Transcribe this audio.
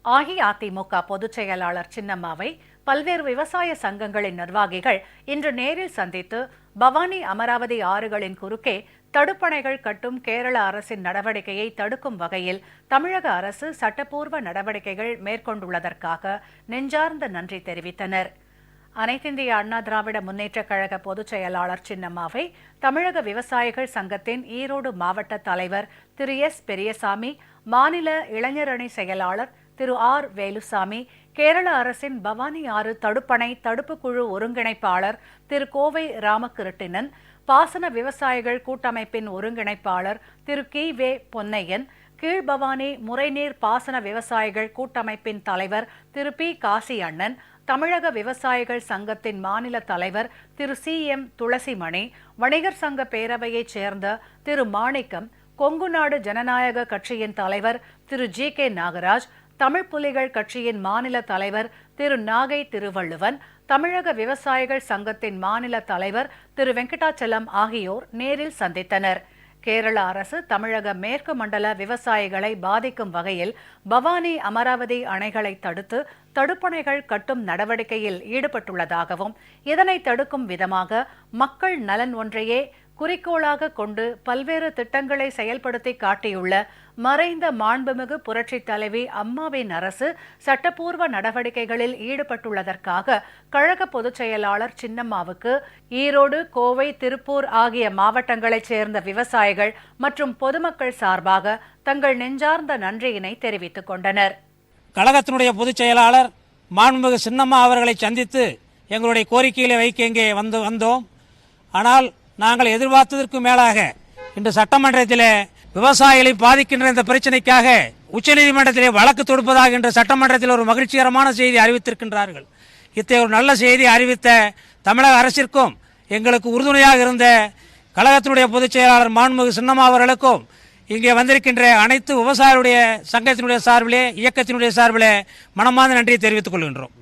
அஇஅதிமுக பொதுச் செயலாளர் சின்னம்மாவை பல்வேறு விவசாய சங்கங்களின் நிர்வாகிகள் இன்று நேரில் சந்தித்து பவானி அமராவதி ஆறுகளின் குறுக்கே தடுப்பணைகள் கட்டும் கேரள அரசின் நடவடிக்கையை தடுக்கும் வகையில் தமிழக அரசு சட்டப்பூர்வ நடவடிக்கைகள் மேற்கொண்டுள்ளதற்காக நெஞ்சார்ந்த நன்றி தெரிவித்தனர். அனைத்திந்திய அண்ணா திராவிட முன்னேற்றக் கழக பொதுச் செயலாளர் சின்னம்மாவை தமிழக விவசாயிகள் சங்கத்தின் ஈரோடு மாவட்ட தலைவர் திரு எஸ் பெரியசாமி, மாநில இளைஞரணி செயலாளர் திரு ஆர் வேலுசாமி, கேரள அரசின் பவானி ஆறு தடுப்பணை தடுப்பு குழு ஒருங்கிணைப்பாளர் திரு கோவை ராமகிருட்டிணன், பாசன விவசாயிகள் கூட்டமைப்பின் ஒருங்கிணைப்பாளர் திரு கி வே பொன்னையன், கீழ்பவானி முறைநீர் பாசன விவசாயிகள் கூட்டமைப்பின் தலைவர் திரு பி காசி அண்ணன், தமிழக விவசாயிகள் சங்கத்தின் மாநில தலைவர் திரு சி எம் துளசிமணி, வணிகர் சங்க பேரவையைச் சேர்ந்த திரு மாணிக்கம், கொங்குநாடு ஜனநாயக கட்சியின் தலைவர் திரு ஜி கே நாகராஜ், தமிழ் புலிகள் கட்சியின் மாநில தலைவர் திரு நாகை திருவள்ளுவன், தமிழக விவசாயிகள் சங்கத்தின் மாநில தலைவர் திரு வெங்கடாச்சலம் ஆகியோர் நேரில் சந்தித்தனர். கேரள அரசு தமிழக மேற்கு மண்டல விவசாயிகளை பாதிக்கும் வகையில் பவானி அமராவதி அணைகளை தடுத்து தடுப்பணைகள் கட்டும் நடவடிக்கையில் ஈடுபட்டுள்ளதாகவும், இதனை தடுக்கும் விதமாக மக்கள் நலன் ஒன்றையே குறிக்கோளாக கொண்டு பல்வேறு திட்டங்களை செயல்படுத்தி காட்டியுள்ள மறைந்த மாண்புமிகு புரட்சித் தலைவி அம்மாவின் அரசு சட்டப்பூர்வ நடவடிக்கைகளில் ஈடுபட்டுள்ளதற்காக கழக பொதுச் செயலாளர் சின்னம்மாவுக்கு ஈரோடு, கோவை, திருப்பூர் ஆகிய மாவட்டங்களைச் சேர்ந்த விவசாயிகள் மற்றும் பொதுமக்கள் சார்பாக தங்கள் நெஞ்சார்ந்த நன்றியினை தெரிவித்துக் கொண்டனர். கழகத்தினுடைய பொதுச் செயலாளர் மாண்புமிகு சின்னம்மா அவர்களை சந்தித்து எங்களுடைய கோரிக்கைகளை வைக்க இங்கே வந்தோம். ஆனால் நாங்கள் எதிர்பார்த்ததற்கு மேலாக இன்று சட்டமன்றத்தில் விவசாயிகளை பாதிக்கின்ற இந்த பிரச்சனைக்காக உச்சநீதிமன்றத்திலே வழக்கு தொடுப்பதாக இன்று சட்டமன்றத்தில் ஒரு மகிழ்ச்சிகரமான செய்தி அறிவித்திருக்கின்றார்கள். இத்தகைய ஒரு நல்ல செய்தி அறிவித்த தமிழக அரசிற்கும் எங்களுக்கு உறுதுணையாக இருந்த கழகத்தினுடைய பொதுச் செயலாளர் மாண்புமிகு சின்னம்மா அவர்களுக்கும் இங்கே வந்திருக்கின்ற அனைத்து விவசாயிகளுடைய சங்கத்தினுடைய சார்பிலே, இயக்கத்தினுடைய சார்பிலே மனமார்ந்த நன்றியை தெரிவித்துக் கொள்கின்றோம்.